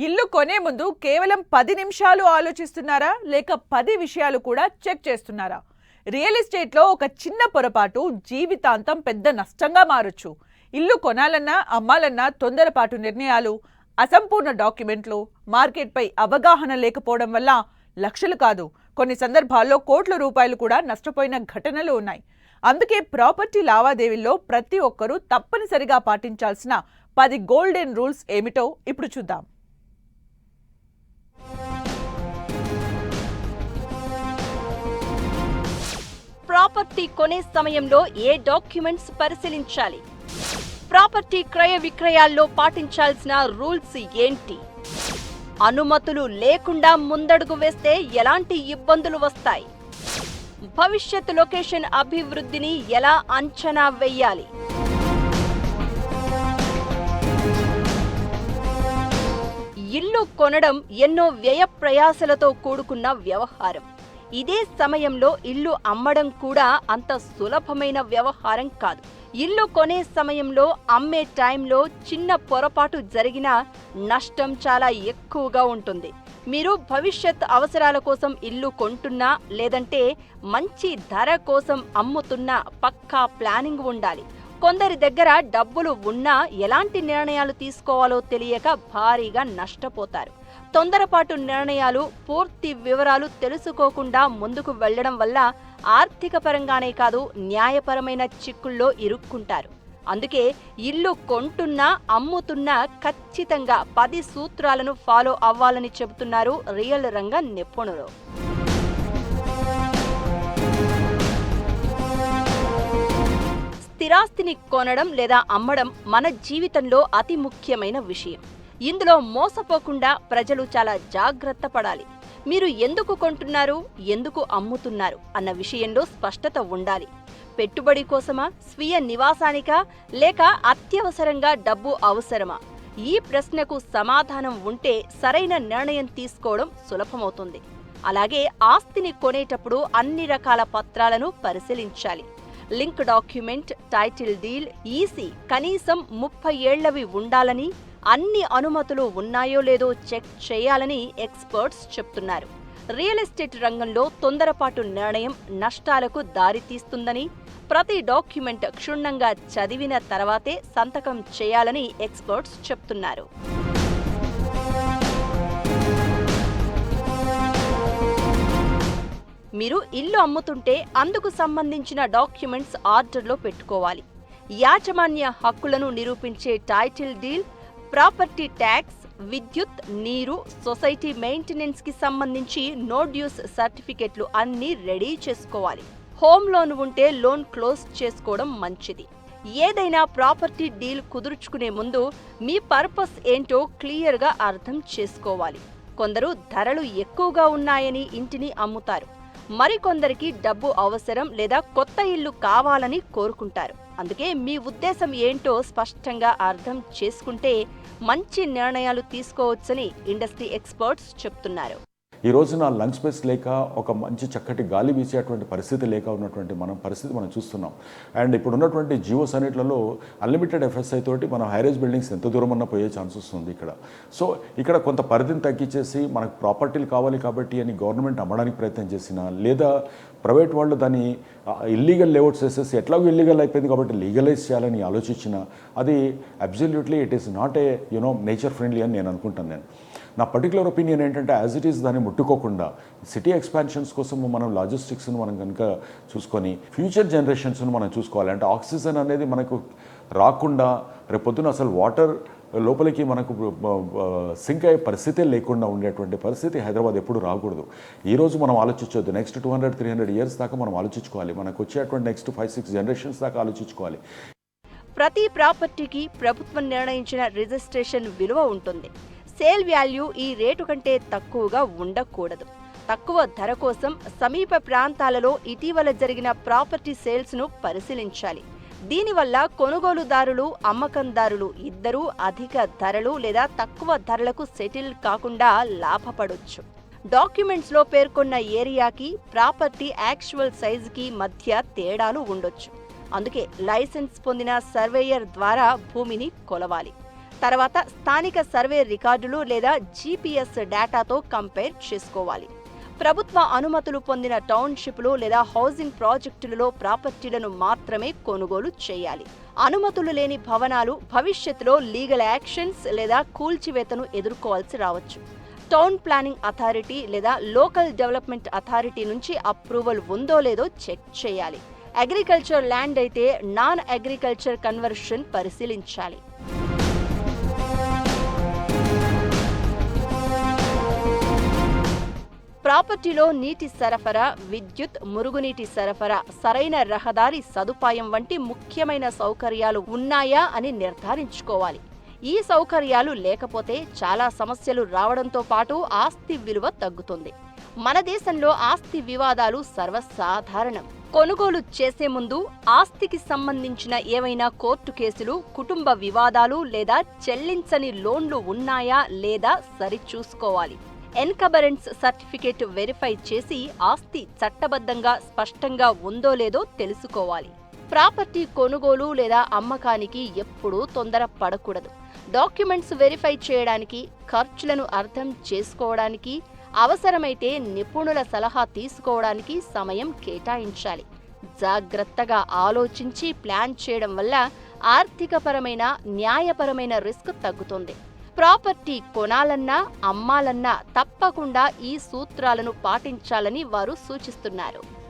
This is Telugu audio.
ఇల్లు కొనే ముందు కేవలం 10 నిమిషాలు ఆలోచిస్తున్నారా లేక 10 విషయాలు కూడా చెక్ చేస్తున్నారా? రియల్ ఎస్టేట్లో ఒక చిన్న పొరపాటు జీవితాంతం పెద్ద నష్టంగా మారొచ్చు. ఇల్లు కొనాలన్నా అమ్మాలన్నా తొందరపాటు నిర్ణయాలు, అసంపూర్ణ డాక్యుమెంట్లు, మార్కెట్పై అవగాహన లేకపోవడం వల్ల లక్షలు కాదు, కొన్ని సందర్భాల్లో కోట్ల రూపాయలు కూడా నష్టపోయిన ఘటనలు ఉన్నాయి. అందుకే ప్రాపర్టీ లావాదేవీల్లో ప్రతి ఒక్కరూ తప్పనిసరిగా పాటించాల్సిన 10 గోల్డెన్ రూల్స్ ఏమిటో ఇప్పుడు చూద్దాం. ప్రాపర్టీ కొనే సమయంలో ఏ డాక్యుమెంట్స్ పరిశీలించాలి? ప్రాపర్టీ క్రయ విక్రయాల్లో పాటించాల్సిన రూల్స్ ఏంటి? అనుమతులు లేకుండా ముందడుగు వేస్తే ఎలాంటి ఇబ్బందులు వస్తాయి? భవిష్యత్ లొకేషన్ అభివృద్ధిని ఎలా అంచనా వేయాలి? ఇల్లు కొనడం ఎన్నో వ్యయ ప్రయాసలతో కూడుకున్న వ్యవహారం. ఇదే సమయంలో ఇల్లు అమ్మడం కూడా అంత సులభమైన వ్యవహారం కాదు. ఇల్లు కొనే సమయంలో, అమ్మే టైంలో చిన్న పొరపాటు జరిగినా నష్టం చాలా ఎక్కువగా ఉంటుంది. మీరు భవిష్యత్ అవసరాల కోసం ఇల్లు కొంటున్నా, లేదంటే మంచి ధర కోసం అమ్ముతున్నా పక్కా ప్లానింగ్ ఉండాలి. కొందరి దగ్గర డబ్బులు ఉన్నా ఎలాంటి నిర్ణయాలు తీసుకోవాలో తెలియక భారీగా నష్టపోతారు. తొందరపాటు నిర్ణయాలు, పూర్తి వివరాలు తెలుసుకోకుండా ముందుకు వెళ్లడం వల్ల ఆర్థిక పరంగానే కాదు, న్యాయపరమైన చిక్కుల్లో ఇరుక్కుంటారు. అందుకే ఇల్లు కొంటున్నా, అమ్ముతున్నా ఖచ్చితంగా 10 సూత్రాలను ఫాలో అవ్వాలని చెబుతున్నారు రియల్ రంగ నిపుణులు. స్థిరాస్తిని కొనడం లేదా అమ్మడం మన జీవితంలో అతి ముఖ్యమైన విషయం. ఇందులో మోసపోకుండా ప్రజలు చాలా జాగ్రత్త పడాలి. మీరు ఎందుకు కొంటున్నారు, ఎందుకు అమ్ముతున్నారు అన్న విషయంలో స్పష్టత ఉండాలి. పెట్టుబడి కోసమా, స్వీయ నివాసానికా, లేక అత్యవసరంగా డబ్బు అవసరమా? ఈ ప్రశ్నకు సమాధానం ఉంటే సరైన నిర్ణయం తీసుకోవడం సులభమవుతుంది. అలాగే ఆస్తిని కొనేటప్పుడు అన్ని రకాల పత్రాలను పరిశీలించాలి. Link document, title deal, EC కనీసం 30 ఏళ్లవి ఉండాలని, అన్ని అనుమతులు ఉన్నాయో లేదో చెక్ చేయాలని ఎక్స్పర్ట్స్ చెప్తున్నారు. రియల్ ఎస్టేట్ రంగంలో తొందరపాటు నిర్ణయం నష్టాలకు దారితీస్తుందని, ప్రతి డాక్యుమెంట్ క్షుణ్ణంగా చదివిన తర్వాతే సంతకం చేయాలని ఎక్స్పర్ట్స్ చెప్తున్నారు. మీరు ఇల్లు అమ్ముతుంటే అందుకు సంబంధించిన డాక్యుమెంట్స్ ఆర్డర్లో పెట్టుకోవాలి. యాజమాన్య హక్కులను నిరూపించే టైటిల్ డీల్, ప్రాపర్టీ ట్యాక్స్, విద్యుత్, నీరు, సొసైటీ మెయింటెనెన్స్ కి సంబంధించి నో డ్యూస్ సర్టిఫికెట్లు అన్నీ రెడీ చేసుకోవాలి. హోమ్ లోన్ ఉంటే లోన్ క్లోజ్ చేసుకోవడం మంచిది. ఏదైనా ప్రాపర్టీ డీల్ కుదుర్చుకునే ముందు మీ పర్పస్ ఏంటో క్లియర్గా అర్థం చేసుకోవాలి. కొందరు ధరలు ఎక్కువగా ఉన్నాయని ఇంటిని అమ్ముతారు. మరికొందరికి డబ్బు అవసరం లేదా కొత్త ఇల్లు కావాలని కోరుకుంటారు. అందుకే మీ ఉద్దేశం ఏంటో స్పష్టంగా అర్థం చేసుకుంటే మంచి నిర్ణయాలు తీసుకోవచ్చని ఇండస్ట్రీ ఎక్స్పర్ట్స్ చెప్తున్నారు. ఈ రోజున లంగ్ స్పేస్ లేక, ఒక మంచి చక్కటి గాలి వీసేటువంటి పరిస్థితి లేక ఉన్నటువంటి పరిస్థితి మనం చూస్తున్నాం. అండ్ ఇప్పుడు ఉన్నటువంటి జియోస్ అన్నిట్లలో అన్లిమిటెడ్ ఎఫ్ఎస్ఐ తోటి మనం హైరేజ్ బిల్డింగ్స్ ఎంత దూరం అన్నా పోయే ఛాన్స్ వస్తుంది ఇక్కడ. సో ఇక్కడ కొంత పరిధిని తగ్గించేసి మనకు ప్రాపర్టీలు కావాలి కాబట్టి అని గవర్నమెంట్ అమ్మడానికి ప్రయత్నం చేసినా, లేదా ప్రైవేట్ వాళ్ళు దాన్ని ఇల్లీగల్ లేఅవుట్స్ వేసేసి ఎట్లాగో ఇల్లీగల్ అయిపోయింది కాబట్టి లీగలైజ్ చేయాలని ఆలోచించిన, అది absolutely it is not a nature friendly అని నేను అనుకుంటాను. నా పర్టికులర్ ఒపీనియన్ ఏంటంటే, యాజ్ ఇట్ ఈస్ దాన్ని ముట్టుకోకుండా సిటీ ఎక్స్పాన్షన్స్ కోసం మనం లాజిస్టిక్స్ను మనం కనుక చూసుకొని ఫ్యూచర్ జనరేషన్స్ను మనం చూసుకోవాలి. అంటే ఆక్సిజన్ అనేది మనకు రాకుండా రేపొద్దున అసలు వాటర్ లోపలికి మనకు సింక్ అయ్యే పరిస్థితే లేకుండా ఉండేటువంటి పరిస్థితి హైదరాబాద్ ఎప్పుడు రాకూడదు. ఈరోజు మనం ఆలోచించొద్దు, నెక్స్ట్ 200-300 ఇయర్స్ దాకా మనం ఆలోచించుకోవాలి. మనకు వచ్చేటువంటి నెక్స్ట్ 5-6 జనరేషన్స్ దాకా ఆలోచించుకోవాలి. ప్రతి ప్రాపర్టీకి ప్రభుత్వం నిర్ణయించిన రిజిస్ట్రేషన్ విలువ ఉంటుంది. సేల్ వాల్యూ ఈ రేటు కంటే తక్కువగా ఉండకూడదు. తక్కువ ధర కోసం సమీప ప్రాంతాలలో ఇటీవల జరిగిన ప్రాపర్టీ సేల్స్ను పరిశీలించాలి. దీనివల్ల కొనుగోలుదారులు, అమ్మకందారులు ఇద్దరూ అధిక ధరలు లేదా తక్కువ ధరలకు సెటిల్ కాకుండా లాభపడొచ్చు. డాక్యుమెంట్స్లో పేర్కొన్న ఏరియాకి, ప్రాపర్టీ యాక్చువల్ సైజుకి మధ్య తేడాలు ఉండొచ్చు. అందుకే లైసెన్స్ పొందిన సర్వేయర్ ద్వారా భూమిని కొలవాలి. తర్వాత స్థానిక సర్వే రికార్డులు లేదా జీపీఎస్ డేటాతో కంపేర్ చేసుకోవాలి. ప్రభుత్వ అనుమతులు పొందిన టౌన్షిప్లు లేదా హౌసింగ్ ప్రాజెక్టులలో ప్రాపర్టీలను మాత్రమే కొనుగోలు చేయాలి. అనుమతులు లేని భవనాలు భవిష్యత్తులో లీగల్ యాక్షన్స్ లేదా కూల్చివేతను ఎదుర్కోవాల్సి రావచ్చు. టౌన్ ప్లానింగ్ అథారిటీ లేదా లోకల్ డెవలప్మెంట్ అథారిటీ నుంచి అప్రూవల్ ఉందో లేదో చెక్ చేయాలి. అగ్రికల్చర్ ల్యాండ్ అయితే నాన్ అగ్రికల్చర్ కన్వర్షన్ పరిశీలించాలి. ప్రాపర్టీలో నీటి సరఫరా, విద్యుత్, మురుగునీటి సరఫరా, సరైన రహదారి సదుపాయం వంటి ముఖ్యమైన సౌకర్యాలు ఉన్నాయా అని నిర్ధారించుకోవాలి. ఈ సౌకర్యాలు లేకపోతే చాలా సమస్యలు రావడంతో పాటు ఆస్తి విలువ తగ్గుతుంది. మన దేశంలో ఆస్తి వివాదాలు సర్వసాధారణం. కొనుగోలు చేసే ముందు ఆస్తికి సంబంధించిన ఏవైనా కోర్టు కేసులు, కుటుంబ వివాదాలు లేదా చెల్లించని లోన్లు ఉన్నాయా లేదా సరిచూసుకోవాలి. ఎన్కబరెన్స్ సర్టిఫికేట్ వెరిఫై చేసి ఆస్తి చట్టబద్ధంగా స్పష్టంగా ఉందో లేదో తెలుసుకోవాలి. ప్రాపర్టీ కొనుగోలు లేదా అమ్మకానికి ఎప్పుడూ తొందర పడకూడదు. డాక్యుమెంట్స్ వెరిఫై చేయడానికి, ఖర్చులను అర్థం చేసుకోవడానికి, అవసరమైతే నిపుణుల సలహా తీసుకోవడానికి సమయం కేటాయించాలి. జాగ్రత్తగా ఆలోచించి ప్లాన్ చేయడం వల్ల ఆర్థికపరమైన, న్యాయపరమైన రిస్క్ తగ్గుతుంది. ప్రాపర్టీ కొనాలన్నా, అమ్మాలన్నా తప్పకుండా ఈ సూత్రాలను పాటించాలని వారు సూచిస్తున్నారు.